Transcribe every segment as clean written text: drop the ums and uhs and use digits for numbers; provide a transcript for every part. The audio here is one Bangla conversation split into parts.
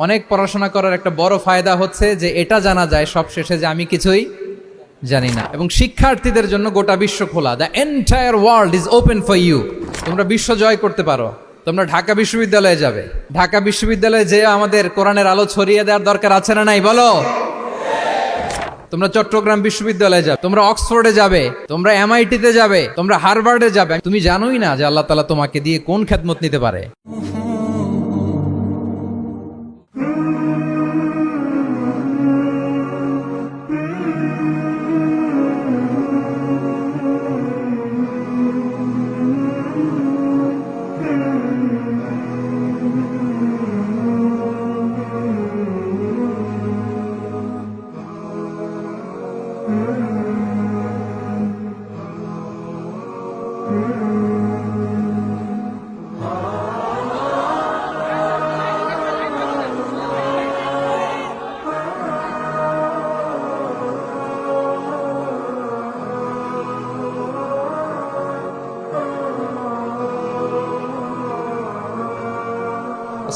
অনেক পড়াশোনা করার একটা বড় ফায়দা হচ্ছে যে এটা জানা যায় সব শেষে যে আমি কিছুই জানি না। এবং শিক্ষার্থীদের জন্য গোটা বিশ্ব খোলা, the entire world is open for you. তোমরা বিশ্ব জয় করতে পারো। তোমরা ঢাকা বিশ্ববিদ্যালয়ে যাবে, ঢাকা বিশ্ববিদ্যালয়ে যে আমাদের কোরআনের আলো ছড়িয়ে দেওয়ার দরকার আছে না নাই বলো? তোমরা চট্টগ্রাম বিশ্ববিদ্যালয়ে যাবে, তোমরা অক্সফোর্ডে যাবে, তোমরা এমআইটিতে যাবে, তোমরা হার্ভার্ডে যাবে। তুমি জানোই না যে আল্লাহ তাআলা তোমাকে দিয়ে কোন খেদমত নিতে পারে।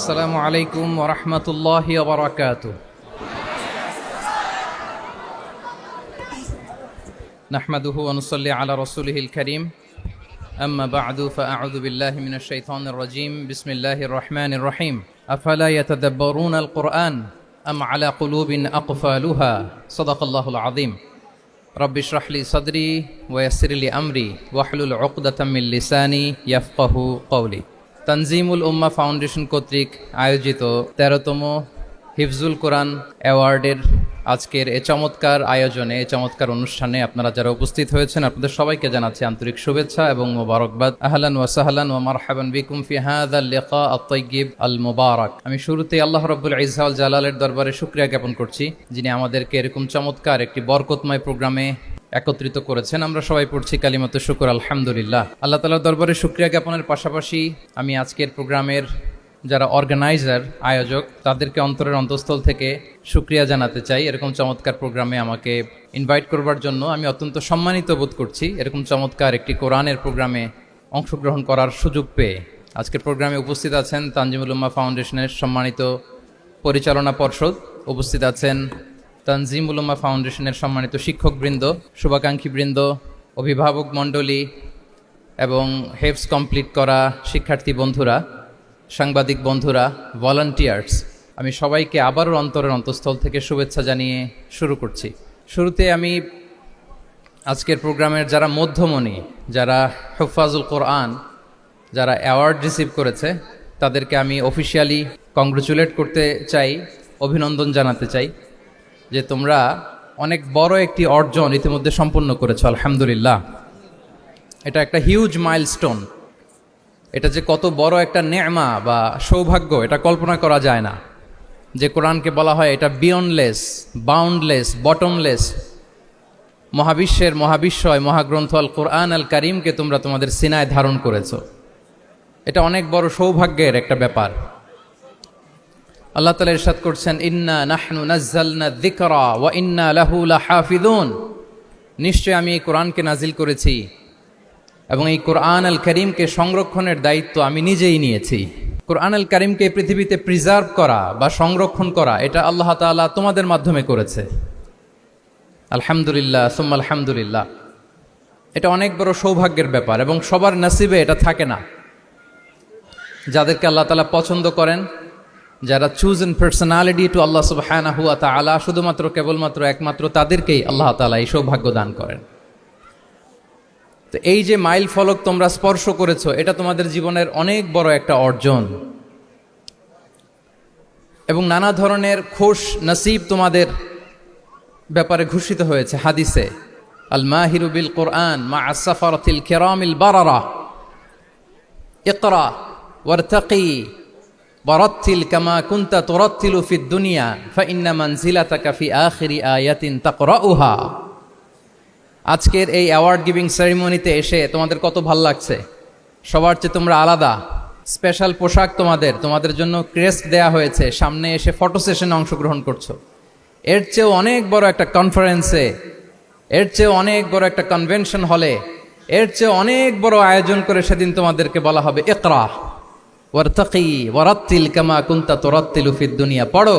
আসসালামু আলাইকুম ওয়া রাহমাতুল্লাহি ওয়া বারাকাতুহু। নাহমাদুহু ওয়া নুসাল্লি আলা রাসূলিহিল কারীম। আম্মা বা'দু ফাআউযু বিল্লাহি মিনাশ শাইতানির রাজীম। বিসমিল্লাহির রাহমানির রাহিম। আফালা ইয়াতাদাব্বারুনাল কুরআন আম আলা কুলুবিন আকফালুহা। সাদাকাল্লাহুল আযীম। রাব্বি ইশরাহ লি সাদরি ওয়া ইয়াসসির লি আমরি ওয়াহলুল উকদাতাম মিন লিসানি ইয়াফকাহু কওলি। তানজিমুল উম্মাহ ফাউন্ডেশন কর্তৃক আয়োজিত 13তম হিফজুল কোরআন অ্যাওয়ার্ডের আজকের এ চমৎকার আয়োজনে, এ চমৎকার অনুষ্ঠানে আপনারা যারা উপস্থিত হয়েছেন আপনাদের সবাইকে জানাচ্ছি আন্তরিক শুভেচ্ছা এবং মোবারকবাদ। আহলান ওয়া সাহলান ওয়া মারহাবান বিকুম ফি হাযাল লিকা আত-তাইয়্যিব আল মুবারাক। আমি শুরুতেই আল্লাহ রাব্বুল ইজ্জা ওয়াল জালালের দরবারে শুকরিয়া জ্ঞাপন করছি, যিনি আমাদেরকে এরকম চমৎকার একটি বরকতময় প্রোগ্রামে একত্রিত করেছেন। আমরা সবাই পড়ছি কালিমাতু শুকর আলহামদুলিল্লাহ। আল্লাহ তাআলার দরবারে শুকরিয়া জ্ঞাপনের পাশাপাশি আমি আজকের প্রোগ্রামের যারা অর্গানাইজার, আয়োজক, তাদেরকে অন্তরের অন্তঃস্থল থেকে শুকরিয়া জানাতে চাই। এরকম চমৎকার প্রোগ্রামে আমাকে ইনভাইট করবার জন্য আমি অত্যন্ত সম্মানিত বোধ করছি। এরকম চমৎকার একটি কোরআনের প্রোগ্রামে অংশগ্রহণ করার সুযোগ পেয়ে আজকের প্রোগ্রামে উপস্থিত আছেন তানজিমুল উম্মাহ ফাউন্ডেশনের সম্মানিত পরিচালনা পর্ষদ, উপস্থিত আছেন তানজিমুল উম্মাহ ফাউন্ডেশনের সম্মানিত শিক্ষকবৃন্দ, শুভাকাঙ্ক্ষীবৃন্দ, অভিভাবক মণ্ডলী এবং হেফজ কমপ্লিট করা শিক্ষার্থী বন্ধুরা, সাংবাদিক বন্ধুরা, ভলান্টিয়ার্স, আমি সবাইকে আবারও অন্তরের অন্তঃস্থল থেকে শুভেচ্ছা জানিয়ে শুরু করছি। শুরুতে আমি আজকের প্রোগ্রামের যারা মধ্যমণি, যারা হুফাজুল কোরআন, যারা অ্যাওয়ার্ড রিসিভ করেছে তাদেরকে আমি অফিশিয়ালি কংগ্রেচুলেট করতে চাই, অভিনন্দন জানাতে চাই যে তোমরা অনেক বড় একটি অর্জন ইতিমধ্যে সম্পন্ন করেছো, আলহামদুলিল্লাহ। এটা একটা হিউজ মাইলস্টোন। এটা যে কত বড় একটা নেয়মা বা সৌভাগ্য এটা কল্পনা করা যায় না। যে কোরআনকে বলা হয় এটা বিয়ন্ডলেস, বাউন্ডলেস, বটমলেস, মহাবিশ্বের মহাবিশ্বয় মহাগ্রন্থ আল কোরআন আল কারিমকে তোমরা তোমাদের সিনায় ধারণ করেছো। এটা অনেক বড় সৌভাগ্যের একটা ব্যাপার। আল্লাহ তাআলা ইরশাদ করছেন, ইন্না নাহনু নাজ্জালনা যিকরা ওয়া ইন্না লাহু লাহাফিযুন। নিশ্চয় আমি এই কোরআনকে নাজিল করেছি এবং এই কোরআন আল কারীমকে সংরক্ষণের দায়িত্ব আমি নিজেই নিয়েছি। কোরআন আল কারীমকে পৃথিবীতে প্রিজার্ভ করা বা সংরক্ষণ করা এটা আল্লাহ তাআলা তোমাদের মাধ্যমে করেছে। আলহামদুলিল্লাহ সুম্মা আলহামদুলিল্লাহ। এটা অনেক বড় সৌভাগ্যের ব্যাপার এবং সবার নসিবে এটা থাকে না। যাদেরকে আল্লাহ তাআলা পছন্দ করেন, যারা চুজেন পার্সোনালিটি টু আল্লাহ সুবহানাহু ওয়া তাআলা, শুধুমাত্র কেবলমাত্র একমাত্র তাদেরকেই আল্লাহ তাআলা এই সৌভাগ্য দান করেন। তো এই যে মাইল ফলক তোমরা স্পর্শ করেছো, এটা তোমাদের জীবনের অনেক বড় একটা অর্জন এবং নানা ধরনের খুশ নসিব তোমাদের ব্যাপারে ঘোষিত হয়েছে হাদিসে। আল মাহিরু বিল কোরআন মা আসসাফারাতিল কিরামিল বারারা ইকরা ওয়ারতাকি ওয়ারাত্তিল কামা কুনতা তুরাত্তিলু ফিদ দুনিয়া ফাইন্না মানজিলাতাকা ফি আখিরি আয়াতিন তাকরাউহা। আজকের এই অ্যাওয়ার্ড গিভিং সেরিমনিতে এসে তোমাদের কত ভালো লাগছে? সবার চেয়ে তোমরা আলাদা, স্পেশাল পোশাক তোমাদের জন্য ক্রেস্ট দেয়া হয়েছে, সামনে এসে ফটো সেশনে অংশগ্রহণ করছো। এর চেয়েও অনেক বড় একটা কনফারেন্সে, এর চেয়ে অনেক বড় একটা কনভেনশন হলে, এর চেয়ে অনেক বড় আয়োজন করে সেদিন তোমাদেরকে বলা হবে ইকরা, ওয়ারতাকি ওয়ারাত্তিল কামা কুনতা তুরাত্তিলু ফিদ দুনিয়া, পড়ো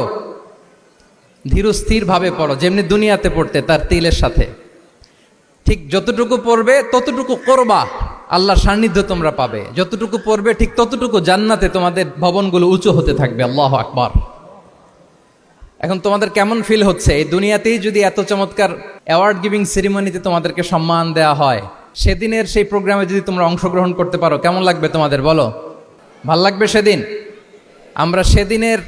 ধীরস্থির ভাবে পড়ো, যেমনি দুনিয়াতে পড়তে তার তিলের সাথে। ঠিক যতটুকু পড়বে ততটুকু করবা, আল্লাহর সান্নিধ্য তোমরা পাবে। যতটুকু পড়বে ঠিক ততটুকু জান্নাতে তোমাদের ভবনগুলো উঁচু হতে থাকবে। আল্লাহু আকবার। এখন তোমাদের কেমন ফিল হচ্ছে এই দুনিয়াতেই যদি এত চমৎকার অ্যাওয়ার্ড গিভিং সেরিমনিতে তোমাদেরকে সম্মান দেওয়া হয়, সেদিনের সেই প্রোগ্রামে যদি তোমরা অংশগ্রহণ করতে পারো, কেমন লাগবে তোমাদের বলো? ভাল লাগবে সেদিন? আমরা সেদিনের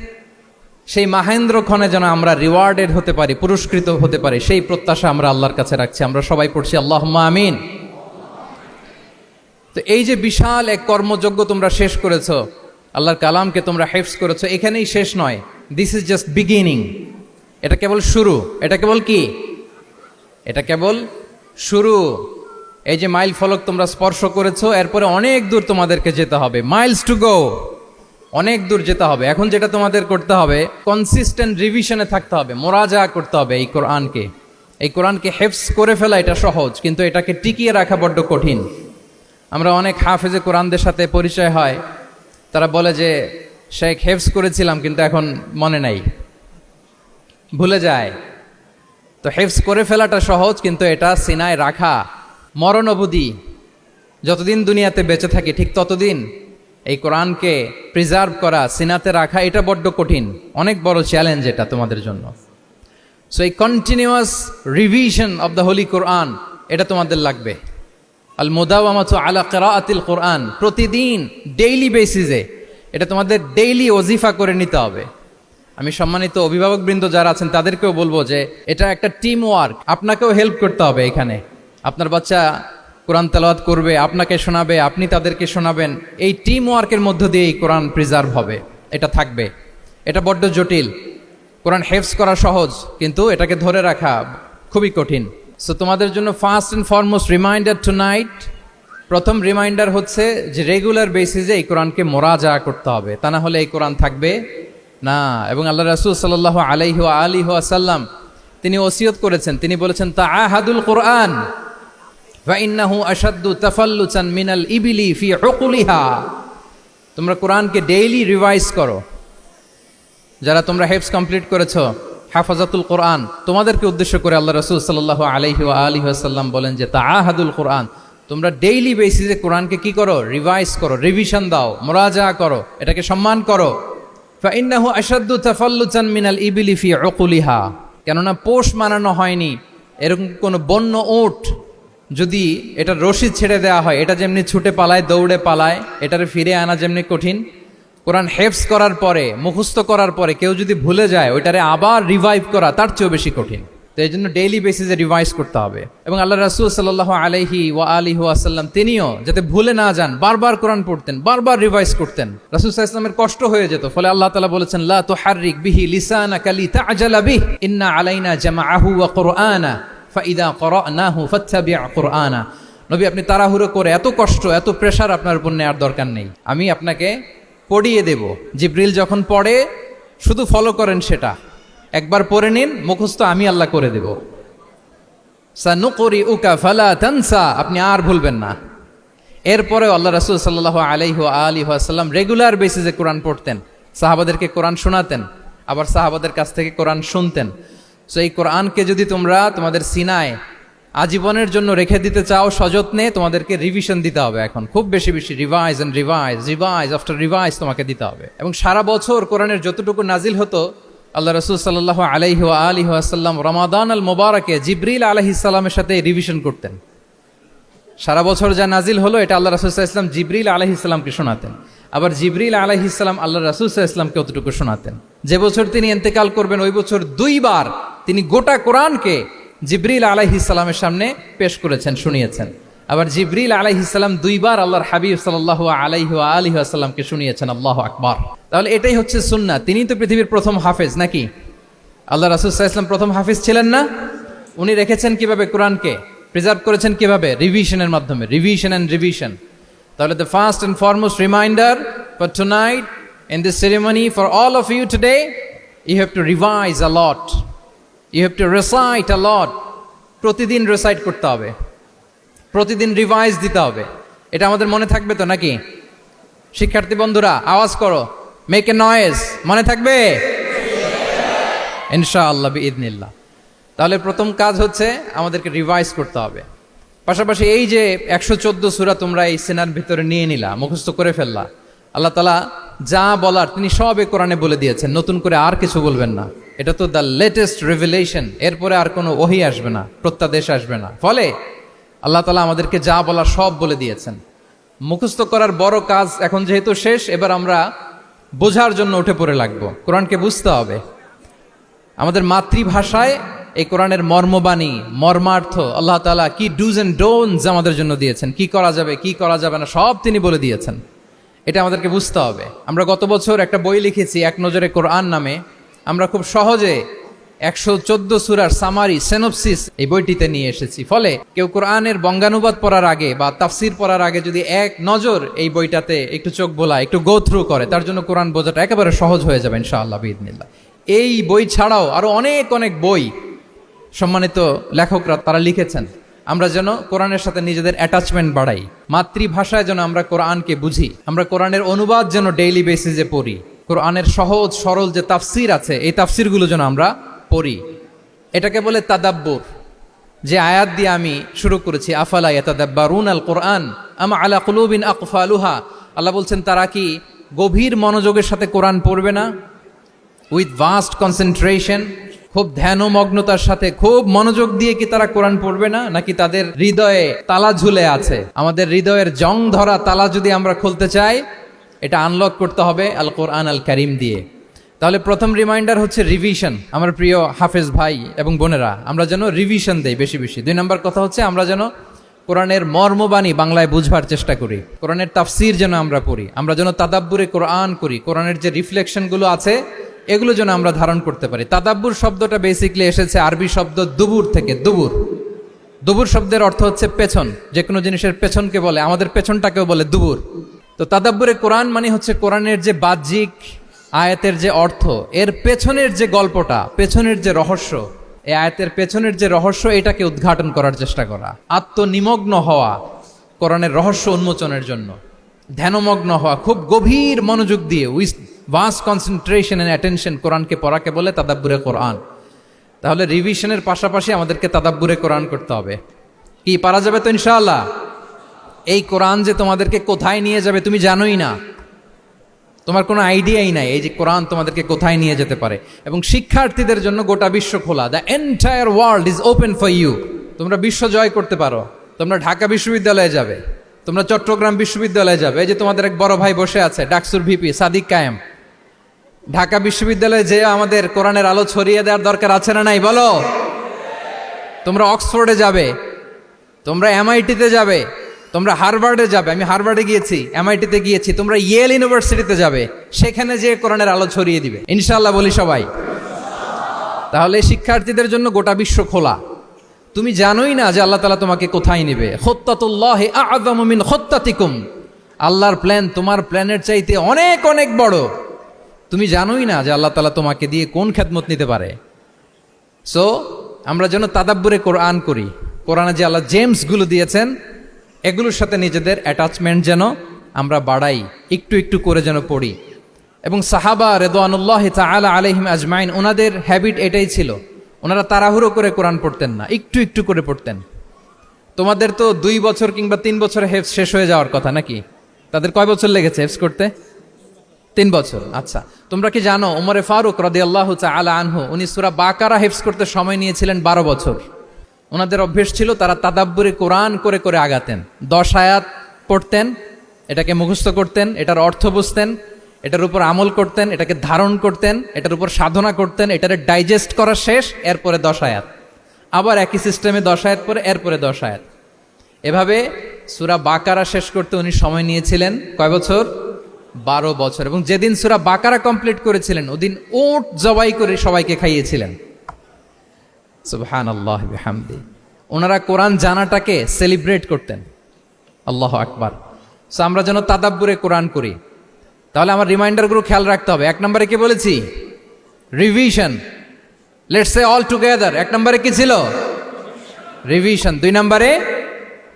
সেই মাহেন্দ্র ক্ষণে যেন আমরা রিওয়ার্ডেড হতে পারি, পুরস্কৃত হতে পারি, সেই প্রত্যাশা আমরা আল্লাহর কাছে রাখছি। আমরা সবাই পড়ছি আল্লাহুম্মা আমিন। তো এই যে বিশাল এক কর্মযজ্ঞ তোমরা শেষ করেছো, আল্লাহর কালামকে তোমরা হেফজ করেছো, এখানেই শেষ নয়। This is just beginning. এটা কেবল শুরু। এটা কেবল কি? এটা কেবল শুরু। এই যে মাইল ফলক তোমরা স্পর্শ করেছো, এরপরে অনেক দূর তোমাদেরকে যেতে হবে। মাইলস টু গো, অনেক দূর যেতে হবে। এখন যেটা তোমাদের করতে হবে, কনসিস্টেন্ট রিভিশনে থাকতে হবে, মোরাজা করতে হবে এই কোরআনকে। এই কোরআনকে হেফজ করে ফেলা এটা সহজ, কিন্তু এটাকে টিকিয়ে রাখা বড্ড কঠিন। আমরা অনেক হাফেজে কোরআনদের সাথে পরিচয় হয়, তারা বলে যে শেখ হেফজ করেছিলাম কিন্তু এখন মনে নাই, ভুলে যায়। তো হেফজ করে ফেলাটা সহজ, কিন্তু এটা সিনায় রাখা মরণ অবধি, যতদিন দুনিয়াতে বেঁচে থাকি ঠিক ততদিন এই কোরআনকে প্রিজার্ভ করা, সিনাতে রাখা, এটা বড্ড কঠিন, অনেক বড় চ্যালেঞ্জ এটা তোমাদের জন্য। সো এই continuous revision of the holy Quran, এটা তোমাদের লাগবে। আল মুদাওয়ামাতু আলা কিরাআতিল কোরআন, প্রতিদিন ডেইলি বেসিসে এটা তোমাদের ডেইলি ওজিফা করে নিতে হবে। আমি সম্মানিত অভিভাবকবৃন্দ যারা আছেন তাদেরকেও বলবো যে এটা একটা টিম ওয়ার্ক, আপনাকেও হেল্প করতে হবে এখানে। আপনার বাচ্চা কোরআন তেলাওয়াত করবে, আপনাকে শোনাবে, আপনি তাদেরকে শোনাবেন। এই টিম ওয়ার্কের মধ্য দিয়ে এই কোরআন প্রিজার্ভ হবে, এটা থাকবে। এটা বড্ড জটিল। কোরআন হেফজ করা সহজ, কিন্তু এটাকে ধরে রাখা খুবই কঠিন। সো তোমাদের জন্য first and foremost reminder tonight, প্রথম রিমাইন্ডার হচ্ছে যে রেগুলার বেসিসে এই কোরআনকে মোরাজা করতে হবে, তা না হলে এই কোরআন থাকবে না। এবং আল্লাহ রাসূল সাল্লাল্লাহু আলাইহি ওয়া আলিহি ওয়াসাল্লাম তিনি ওসিয়ত করেছেন, তিনি বলেছেন তাআহাদুল কোরআন ওয়া ইন্নাহু আশাদ্দু তাফাল্লুচান মিনাল ইবিলি ফি উকুলিহা। তোমরা কোরআনকে ডেইলি রিভাইজ করো। যারা তোমরা হেফজ কমপ্লিট করেছো, হাফাজাতুল কোরআন, তোমাদেরকে উদ্দেশ্য করে আল্লাহ রাসূল সাল্লাল্লাহু আলাইহি ওয়া আলিহি ওয়াসাল্লাম বলেন যে তাআহাদুল কোরআন, তোমরা ডেইলি বেসিসে কোরআনকে কি করো? রিভাইজ করো, রিভিশন দাও, মুরাজা করো, এটাকে সম্মান করো। ফাইন্নাহু আশাদ্দু তাফাল্লুচান মিনাল ইবিলি ফি উকুলিহা, কেননা পোষ মানানো হয়নি এরকম কোনো বন্য উট যদি এটা রশি ছেড়ে দেওয়া হয়, এটা যেমনি ছুটে পালায়, দৌড়ে পালায়, এটারে ফিরে আনা যেমনি কঠিন, কোরআন হেফজ করার পরে, মুখস্থ করার পরে কেউ যদি ভুলে যায়, ওইটারে আবার রিভাইভ করা তার চেয়েও বেশি কঠিন। তো এই জন্য ডেইলি বেসিসে রিভাইজ করতে হবে। এবং আল্লাহ রাসূল সাল্লাল্লাহু আলাইহি ওয়া আলিহি ওয়াসাল্লাম তিনিও যাতে ভুলে না যান, বারবার কোরআন পড়তেন, বারবার রিভাইজ করতেন। রাসূল সাল্লাল্লাহু আলাইহি ওয়াসাল্লামের কষ্ট হয়ে যেত, ফলে আল্লাহ তাআলা বলেছেন লা তুহাররিক বিহি লিসানাকা লিতা'জালা বিহি ইন্না আলাইনা জামাআহু ওয়া কুরআনা ফাইদা ক্বরানাহু ফাত্তাবি' কুরআনা। নবী, আপনি তাড়াহুড়ো করে, এত কষ্ট, এত প্রেশার আপনার উপর নেওয়ার দরকার নেই, আমি আপনাকে পড়িয়ে দেব। জিবরিল যখন পড়ে শুধু ফলো করেন, সেটা একবার পড়ে নিন, মুখস্থ আমি আল্লাহ করে দেব। সানুকরিউকা ফালা তানসা, আপনি আর ভুলবেন না। এরপরে আল্লাহ রাসূল সাল্লাল্লাহু আলাইহি ওয়া আলিহি ওয়াসাল্লাম রেগুলার বেসিসে কোরআন পড়তেন, সাহাবাদেরকে কোরআন শোনাতেন, আবার সাহাবাদের কাছ থেকে কোরআন শুনতেন। সো এই কোরআনকে যদি তোমরা তোমাদের সিনায় আজীবনের জন্য রেখে দিতে চাও সযত্নে, তোমাদেরকে রিভিশন দিতে হবে। এখন খুব বেশি বেশি revise and revise, revise after revise তোমাকে দিতে হবে। এবং সারা বছর কোরআনের যতটুকু নাজিল হতো, আল্লাহ রাসূল সাল্লাল্লাহু আলাইহি ওয়া আলিহি ওয়াসাল্লাম রমাদান আল মুবারাকে জিবরিল আলাইহিস সালামের সাথে রিভিশন করতেন। সারা বছর যা নাজিল হলো, এটা আল্লাহ রাসূল সাল্লাল্লাহু আলাইহি ওয়াসাল্লাম জিবরিল আলাইহিস সালামকে শোনাতেন, আবার জিবরিল আলাইহিস সালাম আল্লাহ রাসূল সাল্লাল্লাহু আলাইহি ওয়াসাল্লামকে অতটুকু শোনাতেন। যে বছর তিনি ইন্তেকাল করবেন, ওই বছর দুইবার তিনি গোটা কোরআনকে জিবরিল আলাইহিস সালামের সামনে পেশ করেছেন, শুনিয়েছেন। আবার জিবরিল আলাইহিস সালাম দুইবার আল্লাহর হাবিব সাল্লাল্লাহু আলাইহি ওয়া আলিহি ওয়াসাল্লামকে শুনিয়েছেন। আল্লাহু আকবার। তাহলে এটাই হচ্ছে সুন্নাহ। তিনি তো পৃথিবীর প্রথম হাফেজ নাকি? আল্লাহ রাসূল সাল্লাল্লাহু আলাইহি ওয়াসাল্লাম প্রথম হাফেজ ছিলেন না? উনি রেখেছেন কিভাবে কোরআনকে? প্রিজার্ভ করেছেন কিভাবে? রিভিশনের মাধ্যমে, রিভিশন অ্যান্ড রিভিশন। তাহলে the first and foremost reminder for tonight in this ceremony for all of you today, you have to revise a lot, you have to recite a lot. প্রতিদিন রিসাইট করতে হবে, প্রতিদিন রিভাইজ দিতে হবে। এটা আমাদের মনে থাকবে তো নাকি? শিক্ষার্থী বন্ধুরা আওয়াজ করো, মেক এ নয়েজ, মনে থাকবে ইনশাআল্লাহ বিইذনিল্লাহ। তাহলে প্রথম কাজ হচ্ছে আমাদেরকে রিভাইজ করতে হবে। পাশাপাশি এই যে 114 সূরা তোমরা এই সিনার ভিতরে নিয়ে নিলা, মুখস্থ করে ফেললা, আল্লাহ তাআলা যা বলার তিনি সব এই কোরআনে বলে দিয়েছেন, নতুন করে আর কিছু বলবেন না। এটা তো দ্য লেটেস্ট রিভিলেশন, এরপরে আর কোনো ওহী আসবে না, প্রত্যাদেশ আসবে না। ফলে আল্লাহ তাআলা আমাদেরকে যা বলার সব বলে দিয়েছেন। মুখস্থ করার বড় কাজ এখন যেহেতু শেষ, এবার আমরা বোঝার জন্য উঠে পড়ে লাগবো। কোরআনকে বুঝতে হবে আমাদের মাতৃভাষায়। এই কোরআনের মর্মবাণী, মর্মার্থ, আল্লাহ তাআলা কি ডুজ এন্ড ডোন্টস আমাদের জন্য দিয়েছেন, কি করা যাবে কি করা যাবে না সব তিনি বলে দিয়েছেন। এটা আমাদেরকে বুঝতে হবে। আমরা গত বছর একটা বই লিখেছি এক নজরে কোরআন নামে। আমরা খুব সহজে 114 সূরার সামারি, সিনপসিস এই বইটিতে নিয়ে এসেছি। ফলে কেউ কোরআনের বঙ্গানুবাদ পড়ার আগে বা তাফসির পড়ার আগে যদি এক নজর এই বইটাতে একটু চোখ বোলায়, একটু গো থ্রু করে, তার জন্য কোরআন বোঝাটা একেবারে সহজ হয়ে যাবে ইনশাআল্লাহ বিইذনিল্লাহ। এই বই ছাড়াও আরো অনেক অনেক বই সম্মানিত লেখকরা তারা লিখেছেন। আমরা যেন কোরআনের সাথে নিজেদের অ্যাটাচমেন্ট বাড়াই, মাতৃভাষায় যেন আমরা কোরআনকে বুঝি, আমরা কোরআনের অনুবাদ যেন ডেইলি বেসিসে পড়ি, কোরআনের সহজ সরল যে তাফসির আছে এই তাফসিরগুলো যেন আমরা পড়ি। এটাকে বলে তাদাব্বুর। যে আয়াত দিয়ে আমি শুরু করেছি, আফালা ইয়াতাদাব্বারুনাল কোরআন আম আলা কুলুবিন আকফালুহা, আল্লাহ বলছেন তারা কি গভীর মনোযোগের সাথে কোরআন পড়বে না, উইথ ভাস্ট কনসেন্ট্রেশন, খুব ধ্যানমগ্নতার সাথে খুব মনোযোগ দিয়ে কি তারা কোরআন পড়বে না, নাকি তাদের হৃদয়ে তালা ঝুলে আছে? আমাদের হৃদয়ের জং ধরা তালা যদি আমরা খুলতে চাই, এটা আনলক করতে হবে আল কোরআন আল কারীম দিয়ে। তাহলে প্রথম রিমাইন্ডার হচ্ছে রিভিশন। আমার প্রিয় হাফেজ ভাই এবং বোনেরা, আমরা যেন রিভিশন দেই বেশি বেশি। 2 নম্বর কথা হচ্ছে আমরা যেন কোরআনের মর্মবাণী বাংলায় বুঝবার চেষ্টা করি, কোরআনের তাফসির যেন আমরা পড়ি, আমরা যেন তাদাব্বুরে কোরআন করি, কোরআনের যে রিফ্লেকশনগুলো আছে এগুলো যেন আমরা ধারণ করতে পারি। তাদাব্বুর শব্দটা বেসিক্যালি এসেছে আরবি শব্দ দুবুর থেকে। দুবুর, দুবুর শব্দের অর্থ হচ্ছে পেছন, যে কোনো জিনিসের পেছনকে বলে, আমাদের পেছনটাকেও বলে দুবুর। তো তাদাব্বুরে কোরআন মানে হচ্ছে কোরআনের যে বাহ্যিক আয়াতের যে অর্থ, এর পেছনের যে গল্পটা, পেছনের যে রহস্য, এই আয়াতের পেছনের যে রহস্য, এটাকে উদ্ঘাটন করার চেষ্টা করা, আত্মনিমগ্ন হওয়া কোরআনের রহস্য উন্মোচনের জন্য, ধ্যানমগ্ন হওয়া, খুব গভীর মনোযোগ দিয়ে with vast concentration and attention কোরআনকে পড়াকে বলে তাদাব্বুরে কোরআন। তাহলে রিভিশনের পাশাপাশি আমাদেরকে তাদাব্বুরে কোরআন করতে হবে। কি পারা যাবে তো ইনশাআল্লাহ? এই কোরআন যে তোমাদেরকে কোথায় নিয়ে যাবে তুমি জানোই না, তোমার কোনো আইডিয়াই নাই এই যে কোরআন তোমাদেরকে কোথায় নিয়ে যেতে পারে। এবং শিক্ষার্থীদের জন্য গোটা বিশ্ব খোলা, the entire world is open for you. তোমরা বিশ্ব জয় করতে পারো। তোমরা ঢাকা বিশ্ববিদ্যালয়ে যাবে, তোমরা চট্টগ্রাম বিশ্ববিদ্যালয়ে যাবে। এই যে তোমাদের এক বড় ভাই বসে আছে, ডাকসুর ভিপি সাদিক কায়েম। ঢাকা বিশ্ববিদ্যালয়ে যে আমাদের কোরআনের আলো ছড়িয়ে দেওয়ার দরকার আছে না নাই বলো? তোমরা অক্সফোর্ডে যাবে, তোমরা এমআইটিতে যাবে, তোমরা হার্ভার্ডে যাবে। আমি হার্ভার্ডে গিয়েছি, এমআইটিতে গিয়েছি। তোমরা ইয়েল ইউনিভার্সিটিতে যাবে, সেখানে যে কোরআনের আলো ছড়িয়ে দিবে ইনশাআল্লাহ বলি সবাই। তাহলে শিক্ষার্থীদের জন্য গোটা বিশ্ব খোলা। তুমি জানোই না যে আল্লাহ তাআলা তোমাকে কোথায় নেবে। খুত্তাতুল্লাহি আ'যামু মিন খুত্তাতিকুম, আল্লাহর প্ল্যান তোমার প্ল্যানের চাইতে অনেক অনেক বড়। তুমি জানোই না যে আল্লাহ তাআলা তোমাকে দিয়ে কোন খেদমত নিতে পারে। সো আমরা যেন তাদাব্বুরে কোরআন করি, কোরআনে যে আল্লাহ জেমসগুলো দিয়েছেন এগুলোর সাথে নিজেদের অ্যাটাচমেন্ট যেন আমরা বাড়াই, একটু একটু করে যেন পড়ি। এবং সাহাবা রিদওয়ানুল্লাহি তাআলা আলাইহিম আজমাইন, ওনাদের হ্যাবিট এটাই ছিল, ওনারা তাড়াহুড়ো করে কোরআন পড়তেন না, একটু একটু করে পড়তেন। তোমাদের তো 2 বছর কিংবা 3 বছরে হেফজ শেষ হয়ে যাওয়ার কথা নাকি? তাদের কয় বছর লেগেছে হেফজ করতে? 3 বছর। আচ্ছা, তোমরা কি জানো ওমরে ফারুক রাদিয়াল্লাহু তাআলা আনহু উনি সূরা বাকারা হেফজ করতে সময় নিয়েছিলেন 12 বছর। ওনাদের অভ্যেস ছিল তারা তাদাব্বুরে কোরআন করে করে আগাতেন। 10 আয়াত পড়তেন, এটাকে মুখস্থ করতেন, এটার অর্থ বুঝতেন, এটার উপর আমল করতেন, এটাকে ধারণ করতেন, এটার উপর সাধনা করতেন, এটারে ডাইজেস্ট করা শেষ, এরপরে 10 আয়াত, আবার একই সিস্টেমে 10 আয়াত পরে এরপরে 10 আয়াত। এভাবে সূরা বাকারা শেষ করতে উনি সময় নিয়েছিলেন কয় বছর? 12 বছর। এবং যেদিন সূরা বাকারা কমপ্লিট করেছিলেন ওদিন উট জবাই করে সবাইকে খাইয়েছিলেন। সুবহানাল্লাহ বিহামদি। ওনারা কোরআন জানাটাকে সেলিব্রেট করতেন। আল্লাহু আকবার। সো আমরা যেন তাদাব্বুরে কোরআন করি। তাহলে আমার রিমাইন্ডারগুলো খেয়াল রাখতে হবে। 1 নম্বরে কি বলেছি? Revision. Let's say all together. 1 নম্বরে কি ছিল? রিভিশন। 2 নম্বরে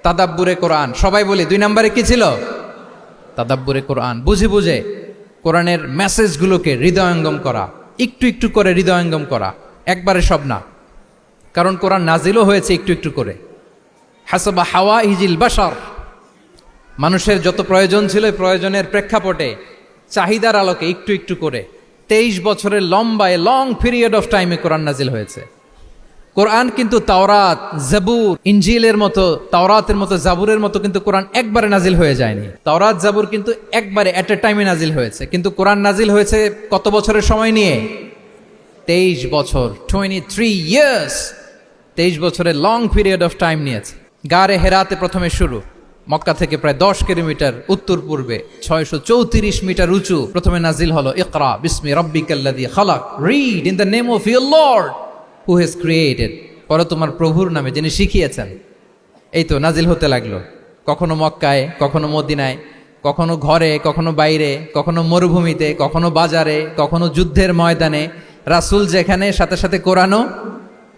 তাদাব্বুরে কোরআন। সবাই বলি 2 নম্বরে কি ছিল? তাদাব্বুরে কোরআন, বুঝে বুঝে কোরআনের মেসেজগুলোকে হৃদয়ঙ্গম করা, একটু একটু করে হৃদয়ঙ্গম করা, একবারে সব না। কারণ কোরআন নাজিলও হয়েছে একটু একটু করে। হাসাবা হাওয়াইজিল বাশার, মানুষের যত প্রয়োজন ছিল এই প্রয়োজনের প্রেক্ষাপটে চাহিদার আলোকে একটু একটু করে 23 বছরের লং পিরিয়ড অফ টাইমে কোরআন নাজিল হয়েছে। কোরআন কিন্তু তাওরাত, জাবুর, ইনজিলের মতো, তাওরাতের মতো, জাবুরের মতো কিন্তু কোরআন একবারে নাজিল হয়ে যায়নি। তাওরাত, জাবুর কিন্তু একবারে এট এ টাইমে নাজিল হয়েছে, কিন্তু কোরআন নাজিল হয়েছে কত বছরের সময় নিয়ে? 23 বছর, 23 ইয়ার্স। 23 বছরের লং পিরিয়ড অফ টাইম নিয়েছে। গারে হেরাতে প্রথমে শুরু, মক্কা থেকে প্রায় 10 কিলোমিটার উত্তর পূর্বে 634 মিটার উঁচু প্রথমে নাজিল হলো ইকরা বিসমি রাব্বিকাল্লাযী খালাক, read in the name of your lord who has created, পরে তোমার প্রভুর নামে যিনি শিখিয়েছেন। এই তো নাজিল হতে লাগলো, কখনো মক্কায়, কখনো মদিনায়, কখনো ঘরে, কখনো বাইরে, কখনো মরুভূমিতে, কখনো বাজারে, কখনো যুদ্ধের ময়দানে। রাসূল যেখানে, সাথে সাথে কোরআনও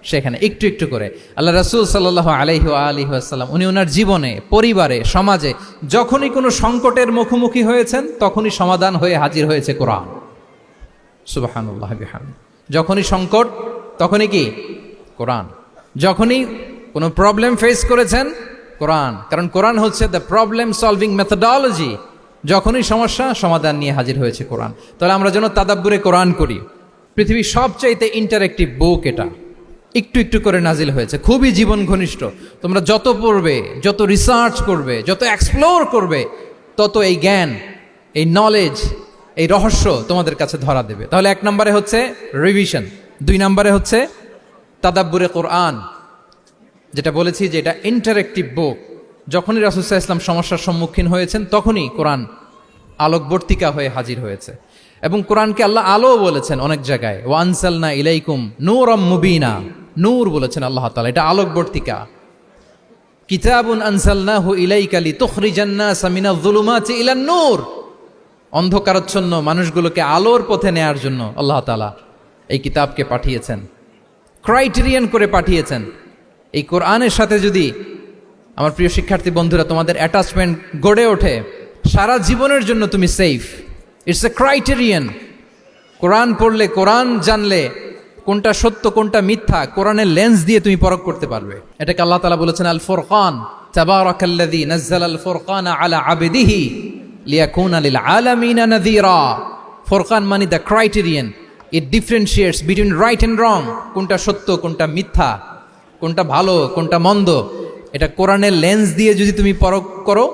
সেখানে, একটু একটু করে। আল্লাহ রাসূল সাল্লাল্লাহু আলাইহি ওয়া আলিহি ওয়াসাল্লাম উনি ওনার জীবনে, পরিবারে, সমাজে যখনই কোনো সংকটের মুখোমুখি হয়েছেন তখনই সমাধান হয়ে হাজির হয়েছে কোরআন। সুবহানাল্লাহ বিহামদিহি। যখনই সংকট তখনই কি? কোরআন। যখনই কোনো প্রবলেম ফেস করেছেন, কোরআন। কারণ কোরআন হচ্ছে দ্য প্রবলেম সলভিং মেথোডোলজি। যখনই সমস্যা, সমাধান নিয়ে হাজির হয়েছে কোরআন। তাহলে আমরা যেন তাদাব্বুরে কোরআন করি। পৃথিবীর সবচাইতে ইন্টারেক্টিভ বুক এটা, একটু একটু করে নাজিল হয়েছে, খুবই জীবন ঘনিষ্ঠ। তোমরা যত পড়বে, যত রিসার্চ করবে, যত এক্সপ্লোর করবে, তত এই জ্ঞান, এই নলেজ, এই রহস্য তোমাদের কাছে ধরা দেবে। তাহলে 1 নম্বরে হচ্ছে রিভিশন, 2 নম্বরে হচ্ছে তাদাব্বুরে কোরআন, যেটা বলেছি যে এটা ইন্টারেক্টিভ বুক। যখনই রাসূল সাল্লাল্লাহু আলাইহি ওয়াসাল্লাম সমস্যার সম্মুখীন হয়েছেন তখনই কোরআন আলোকবর্তিকা হয়ে হাজির হয়েছে। এবং কোরআনকে আল্লাহ আলো বলেছেন অনেক জায়গায়, ওয়া আনসালনা ইলাইকুম নূরাম মুবিনা, নূর বলেছেন আল্লাহ তাআলা, এটা আলোকবর্তিকা। কিতাবুন আনসালনাহু ইলাইকা লিতুখরিজান নাসা মিনাজ যুলুমাতি ইলান নূর, অন্ধকারাচ্ছন্ন মানুষগুলোকে আলোর পথে নেয়ার জন্য আল্লাহ তাআলা এই কিতাবকে পাঠিয়েছেন, ক্রাইটেরিয়ান করে পাঠিয়েছেন। এই কোরআনের সাথে যদি আমার প্রিয় শিক্ষার্থী বন্ধুরা তোমাদের অ্যাটাচমেন্ট গড়ে ওঠে, সারা জীবনের জন্য তুমি সেফ। It's a criterion. কোরআন পড়লে, কোরআন জানলে কোনটা সত্য কোনটা মিথ্যা কোরআনের লেন্স দিয়ে তুমি পরখ করতে পারবে। এটাকে আল্লাহ তাআলা বলেছেন আল ফুরকান, তাবারাকাল্লাযী নাযালাল ফুরকানা আলা আবদিহি লিয়াকুনা লিল আলামিনা নাযীরা। ফুরকান মানে the criterion, it differentiates between right and wrong, কোনটা সত্য কোনটা মিথ্যা, কোনটা ভালো কোনটা মন্দ। এটা কোরআনের লেন্স দিয়ে যদি তুমি পরখ করো,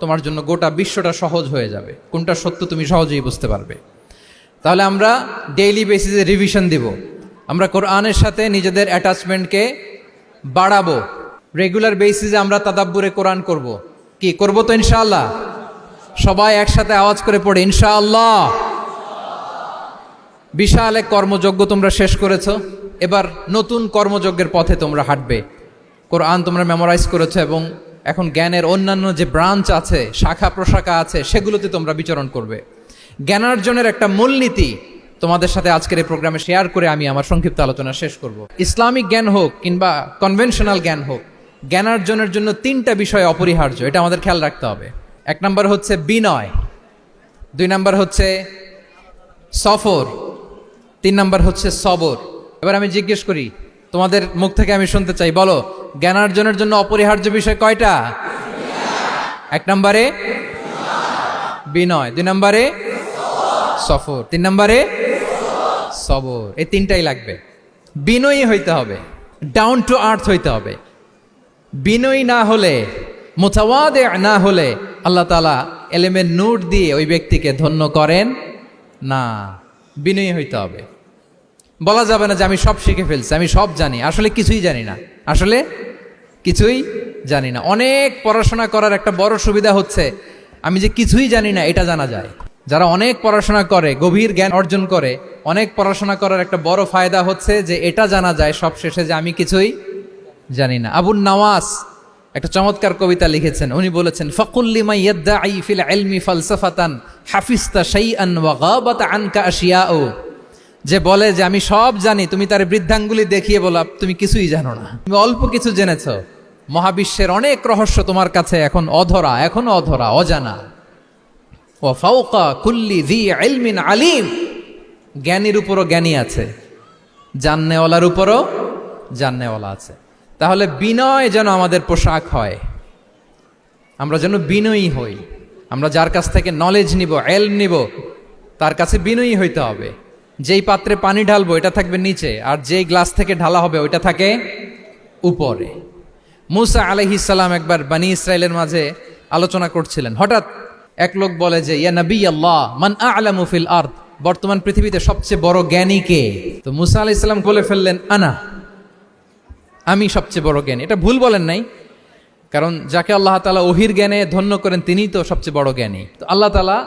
তোমার জন্য গোটা বিশ্বটা সহজ হয়ে যাবে, কোনটা সত্য তুমি সহজেই বুঝতে পারবে। তাহলে আমরা ডেইলি বেসিসে রিভিশন দিব, আমরা কোরআনের সাথে নিজেদের অ্যাটাচমেন্টকে বাড়াবো। রেগুলার বেসিসে আমরা তাদাব্বুরে কোরআন করব। কি করব? তো ইনশাআল্লাহ সবাই একসাথে আওয়াজ করে পড়ে ইনশাআল্লাহ। বিশাল এক কর্মযজ্ঞ তোমরা শেষ করেছো, এবার নতুন কর্মযজ্ঞের পথে তোমরা হাঁটবে। কোরআন তোমরা মেমোরাইজ করেছো এবং এখন জ্ঞানের অন্যান্য যে ব্রাঞ্চ আছে, শাখা প্রশাখা আছে, সেগুলোতে তোমরা বিচরণ করবে। জ্ঞানার্জনের একটা মূলনীতি তোমাদের সাথে আজকের এই প্রোগ্রামে শেয়ার করে আমি আমার সংক্ষিপ্ত আলোচনা শেষ করব। ইসলামিক জ্ঞান হোক কিংবা কনভেনশনাল জ্ঞান হোক, জ্ঞানার্জনের জন্য 3টা বিষয় অপরিহার্য, এটা আমাদের খেয়াল রাখতে হবে। 1 নম্বর হচ্ছে বিনয়, 2 নম্বর হচ্ছে সফর, 3 নম্বর হচ্ছে সবর। এবার আমি জিজ্ঞেস করি, তোমাদের মুখ থেকে আমি শুনতে চাই, বলো জ্ঞানার্জনের জন্য অপরিহার্য বিষয় কয়টা? 1 নম্বরে বিনয়, 2 নম্বরে সফর, 3 নম্বরে সবর। এই 3টাই লাগবে। বিনয়ী হইতে হবে, ডাউন টু আর্থ হইতে হবে। বিনয়ী না হলে, মুতাওয়াদি না হলে আল্লাহ তাআলা এলেমের নূর দিয়ে ওই ব্যক্তিকে ধন্য করেন না। বিনয়ী হইতে হবে। বলা যাবে না যে আমি সব শিখে ফেলছি, আমি সব জানি, আসলে কিছুই জানি না, আসলে কিছুই জানি না। অনেক পড়াশোনা করার একটা বড় সুবিধা হচ্ছে আমি যে কিছুই জানি না এটা জানা যায়। যারা অনেক পড়াশোনা করে, গভীর জ্ঞান অর্জন করে, অনেক পড়াশোনা করার একটা বড় ফায়দা হচ্ছে যে এটা জানা যায় সব শেষে যে আমি কিছুই জানি না। আবুন নওয়াস একটা চমৎকার কবিতা লিখেছেন, উনি বলেছেন ফাকুল লিমা ইয়াদদাঈ ফিল ইলমি ফালসাফাতান হাফিজতা শাইআন ওয়া গাবাত আনকা আশিয়াউ। যে বলে যে আমি সব জানি, তুমি তার বৃদ্ধাঙ্গুলি দেখিয়ে বলা তুমি কিছুই জানো না, তুমি অল্প কিছু জেনেছো। মহাবিশ্বের অনেক রহস্য তোমার কাছে এখন অধরা, এখনো অধরা, অজানা। ওয়া ফাওকা কুল্লি যী ইলমিন আলিম, জ্ঞানীর উপরও জ্ঞানী আছে, জাননেওয়ালার উপরও জাননেওয়ালা আছে। তাহলে বিনয় যেন আমাদের পোশাক হয়, আমরা যেন বিনয়ী হই। আমরা যার কাছ থেকে নলেজ নিব, এলম নিব, তার কাছে বিনয়ী হইতে হবে। যেই পাত্রে পানি ঢালবো এটা থাকবে নিচে, আর যেই গ্লাস থেকে ঢালা হবে ওইটা থাকে উপরে। মুসা আলাইহিস সালাম একবার বনি ইসরাইলের মাঝে আলোচনা করছিলেন, হঠাৎ এক লোক বলে যে ইয়া নবী আল্লাহ মান আ'লামু ফিল আরদ, বর্তমান পৃথিবীতে সবচেয়ে বড় জ্ঞানী কে? তো মুসা আলাইহিস সালাম বলে ফেললেন আনা, আমি সবচেয়ে বড় জ্ঞানী। এটা ভুল বলেন নাই, কারণ যাকে আল্লাহ তাআলা ওহির জ্ঞানে ধন্য করেন তিনিই তো সবচেয়ে বড় জ্ঞানী। তো আল্লাহ তাআলা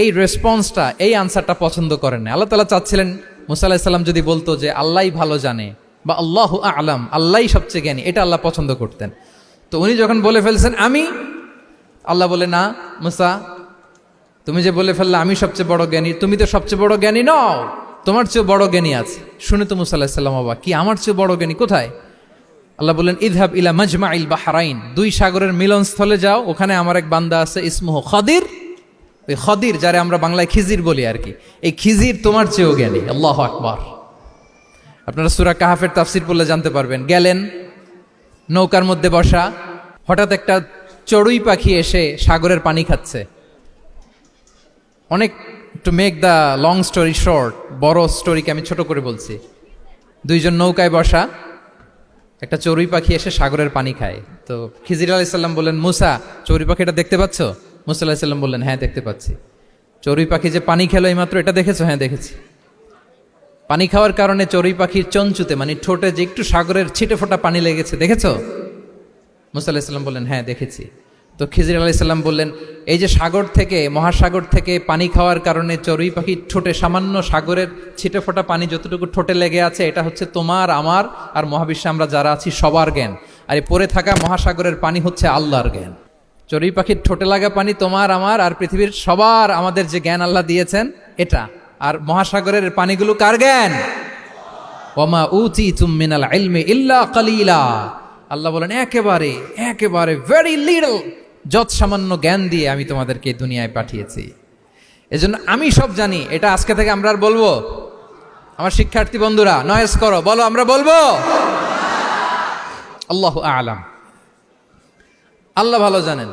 এই রেসপন্সটা, এই আনসারটা পছন্দ করেন না। আল্লাহ তাআলা চাচ্ছিলেন মুসা আলাইহিস সালাম যদি বলতো যে আল্লাহই ভালো জানে বা আল্লাহু আ'লাম, আল্লাহই সবচেয়ে জ্ঞানী, এটা আল্লাহ পছন্দ করতেন। তো উনি যখন বলে ফেলছেন আমি, আল্লাহ বলে না মুসা, তুমি যে বলে ফেললে আমি সবচেয়ে বড় জ্ঞানী, তুমি তো সবচেয়ে বড় জ্ঞানী নও, তোমার চেয়ে বড় জ্ঞানী আছে। শুনে তো মুসা আলাইহিস সালাম অবাক, কি আমার চেয়ে বড় জ্ঞানী কোথায়? আল্লাহ বললেন ইযহাব ইলা মাজমাইল বাহরাইন, দুই সাগরের মিলনস্থলে যাও, ওখানে আমার এক বান্দা আছে ইসমুহু খাদির। ওই খাদির, যারে আমরা বাংলায় খিজির বলি আর কি, এই খিজির তোমার চেয়েও জ্ঞানী। আল্লাহু আকবার। আপনারা সূরা কাহাফের তাফসীর পড়লে জানতে পারবেন। গেলেন, নৌকার মধ্যে বসা, হঠাৎ একটা চড়ুই পাখি এসে সাগরের পানি খাচ্ছে। অনেক, to make the long story short, বড় স্টোরিকে আমি ছোট করে বলছি। দুইজন নৌকায় বসা, একটা চড়ুই পাখি এসে সাগরের পানি খায়। তো খিজির আলাইহিস সালাম বললেন মুসা, চড়ুই পাখিটা দেখতে পাচ্ছ? মুসা আলাইহিস সালাম বললেন হ্যাঁ দেখতে পাচ্ছি। চড়ুই পাখি যে পানি খেলো এইমাত্র, এটা দেখেছো? হ্যাঁ দেখেছি। পানি খাওয়ার কারণে চড়ুই পাখির চঞ্চুতে, মানে ঠোঁটে যে একটু সাগরের ছিটে ফোটা পানি লেগেছে, দেখেছো? মুসা আলাইহিস সালাম বললেন হ্যাঁ দেখেছি। তো খিজির আলাইহিস সালাম বললেন এই যে সাগর থেকে, মহাসাগর থেকে পানি খাওয়ার কারণে চড়ুই পাখির ঠোঁটে সামান্য সাগরের ছিটে ফোটা পানি যতটুকু ঠোঁটে লেগে আছে, এটা হচ্ছে তোমার, আমার আর মহাবিশ্বে আমরা যারা আছি সবার জ্ঞান। আর এই পড়ে থাকা মহাসাগরের পানি হচ্ছে আল্লাহর জ্ঞান। চড়ুই পাখির ঠোঁটে লাগা পানি তোমার, আমার আর পৃথিবীর সবার, আমাদের যে জ্ঞান আল্লাহ দিয়েছেন এটা। আর মহাসাগরের পানিগুলো কার জ্ঞান? ওয়ামা উতীতুম মিনাল ইলমি ইল্লা কালিলা। আল্লাহ বলেন একেবারে একেবারে ভেরি লিটল, যত সামান্য জ্ঞান দিয়ে আমি তোমাদেরকে দুনিয়ায় পাঠিয়েছি। এজন্য আমি সব জানি, এটা আজকে থেকে আমরা আর বলবো? আমার শিক্ষার্থী বন্ধুরা নয়েজ করো, বলো আমরা বলবো আল্লাহু আ'লাম। আল্লাহ ভালো জানেন।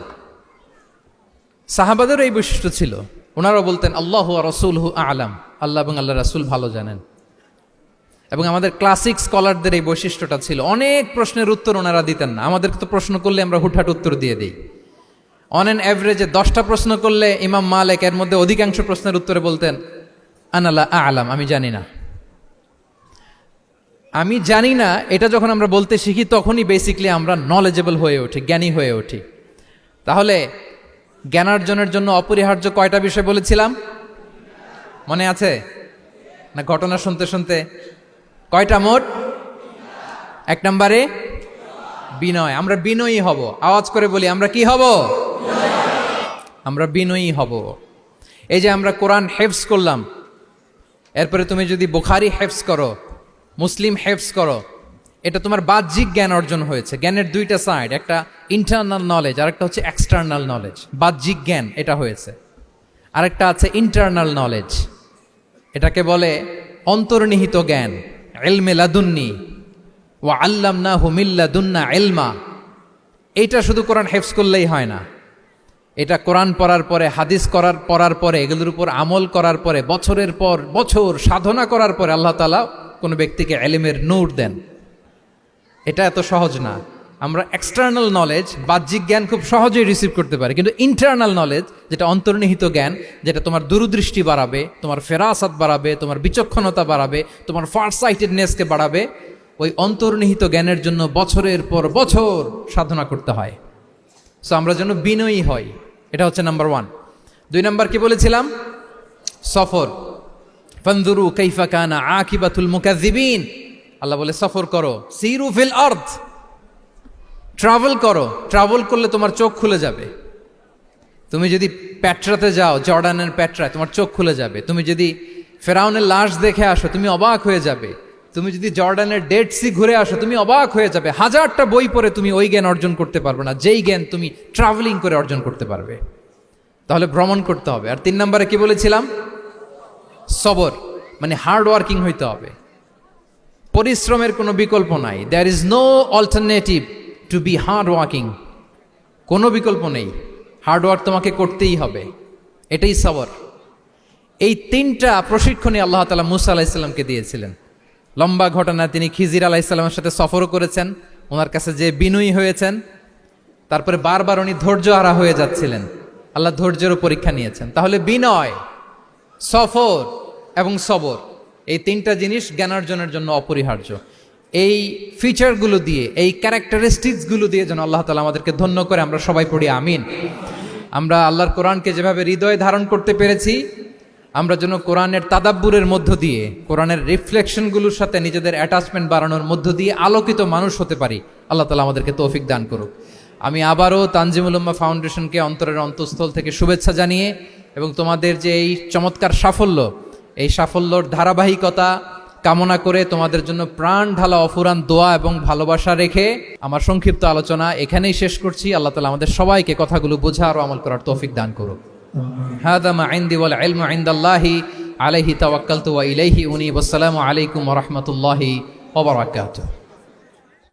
সাহাবাদের এই বৈশিষ্ট্য ছিল, ওনারাও বলতেন আল্লাহু ওয়া রাসূলুহু আ'লাম, আল্লাহ এবং আল্লাহ রাসূল ভালো জানেন। এবং আমাদের ক্লাসিক স্কলারদের এই বৈশিষ্ট্যটা ছিল, অনেক প্রশ্নের উত্তর ওনারা দিতেন না। আমাদেরকে তো প্রশ্ন করলে আমরা হুটহাট উত্তর দিয়ে দিই। অন অ্যান অ্যাভারেজে 10টা প্রশ্ন করলে ইমাম মালিক এর মধ্যে অধিকাংশ প্রশ্নের উত্তরে বলতেন আনা লা আ'লাম, আমি জানি না। আমি জানি না এটা যখন আমরা বলতে শিখি, তখনই বেসিক্যালি আমরা নলেজেবল হয়ে উঠি, জ্ঞানী হয়ে উঠি। তাহলে জ্ঞানার্জনের জন্য অপরিহার্য কয়টা বিষয় বলেছিলাম, মনে আছে না? ঘটনা শুনতে শুনতে কয়টা মোট? 1 নম্বরে বিনয়। আমরা বিনয়ী হব। আওয়াজ করে বলি আমরা কি হব? আমরা বিনয়ী হব। এই যে আমরা কোরআন হেফজ করলাম, এরপরে তুমি যদি বুখারী হেফজ করো, মুসলিম হেফজ করো, এটা তোমার বাহ্যিক জ্ঞান অর্জন হয়েছে। জ্ঞানের দুইটা সাইড, একটা ইন্টারনাল নলেজ আর একটা হচ্ছে এক্সটার্নাল নলেজ। বাহ্যিক জ্ঞান এটা হয়েছে, আরেকটা আছে ইন্টারনাল নলেজ, এটাকে বলে অন্তর্নিহিত জ্ঞান। ইলমে লাদুন্নি ওয়া আল্লামনাহু মিন লাদুন্না ইলমা। এইটা শুধু কোরআন হেফজ করলেই হয় না, এটা কোরআন পড়ার পরে, হাদিস পড়ার পরে, এগুলোর উপর আমল করার পরে, বছরের পর বছর সাধনা করার পরে আল্লাহ তাআলা কোনো ব্যক্তিকে ইলমের নূর দেন। এটা এত সহজ না। আমরা এক্সটার্নাল নলেজ, বাহ্যিক জ্ঞান খুব সহজেই রিসিভ করতে পারি, কিন্তু ইন্টারনাল নলেজ, যেটা অন্তর্নিহিত জ্ঞান, যেটা তোমার দূরদৃষ্টি বাড়াবে, তোমার ফেরাসাত বাড়াবে, তোমার বিচক্ষণতা বাড়াবে, তোমার ফারসাইটেডনেসকে বাড়াবে, ওই অন্তর্নিহিত জ্ঞানের জন্য বছরের পর বছর সাধনা করতে হয়। সো আমরা যেন বিনয়ী হই, এটা হচ্ছে নাম্বার 1। 2 নাম্বার কি বলেছিলাম? সফর। ফানজুরু কাইফা কানা আকিবাতুল মুকাজ্জিবিন। আল্লাহ বলে সফর করো, সিরু ফিল আরদ, ট্রাভেল করো। ট্রাভেল করলে তোমার চোখ খুলে যাবে। তুমি যদি পেট্রাতে যাও, জর্ডানের পেট্রায়, তোমার চোখ খুলে যাবে। তুমি যদি ফেরাউনের লাশ দেখে আসো, তুমি অবাক হয়ে যাবে। তুমি যদি জর্ডানের ডেড সি ঘুরে আসো, তুমি অবাক হয়ে যাবে। 1000টা বই পড়ে তুমি ওই জ্ঞান অর্জন করতে পারবে না, যেই জ্ঞান তুমি ট্রাভেলিং করে অর্জন করতে পারবে। তাহলে ভ্রমণ করতে হবে। আর 3 নম্বরে কি বলেছিলাম? সবর, মানে হার্ড ওয়ার্কিং হইতে হবে। পরিশ্রমের কোনো বিকল্প নাই। There is no alternative to be hard working. কোনো বিকল্প নেই, হার্ড ওয়ার্ক তোমাকে করতেই হবে, এটাই সবর। এই 3টা প্রশিক্ষণই আল্লাহ তাআলা মুসা আলাইহিসসালামকে দিয়েছিলেন। লম্বা ঘটনা, তিনি খিজির আলাইহিসসালামের সাথে সফরও করেছেন, ওনার কাছে যে বিনয়ী হয়েছেন, তারপরে বারবার উনি ধৈর্যহারা হয়ে যাচ্ছিলেন, আল্লাহ ধৈর্যেরও পরীক্ষা নিয়েছেন। তাহলে বিনয়, সফর এবং সবর, এই 3টা জিনিস জ্ঞান অর্জনের জন্য অপরিহার্য। এই ফিচারগুলো দিয়ে, এই ক্যারেক্টারিস্টিক্সগুলো দিয়ে যেন আল্লাহ তাআলা আমাদেরকে ধন্য করে। আমরা সবাই পড়ি আমিন। আমরা আল্লাহর কোরআনকে যেভাবে হৃদয়ে ধারণ করতে পেরেছি, আমরা যেন কোরআনের তাদাব্বুরের মধ্য দিয়ে, কোরআনের রিফ্লেকশনগুলোর সাথে নিজেদের অ্যাটাচমেন্ট বাড়ানোর মধ্য দিয়ে আলোকিত মানুষ হতে পারি। আল্লাহ তাআলা আমাদেরকে তৌফিক দান করুক। আমি আবারও তানজিমুল উম্মাহ ফাউন্ডেশনকে অন্তরের অন্তঃস্থল থেকে শুভেচ্ছা জানিয়ে এবং তোমাদের যে এই চমৎকার সাফল্য, এই সাফল্যর ধারাবাহিকতা কামনা করে তোমাদের জন্য প্রাণ ঢালা অফুরান দোয়া এবং ভালোবাসা রেখে আমার সংক্ষিপ্ত আলোচনা এখানেই শেষ করছি। আল্লাহ তাআলা আমাদের সবাইকে কথাগুলো বোঝার ও আমল করার তৌফিক দান করুক। হাদা মা ইনদি ওয়াল ইলমু ইনদাল্লাহি আলাইহি তাওয়াক্কালতু ওয়া ইলাইহি উনীব। আসসালামু আলাইকুম ওয়া রাহমাতুল্লাহি ওয়া বারাকাতুহু।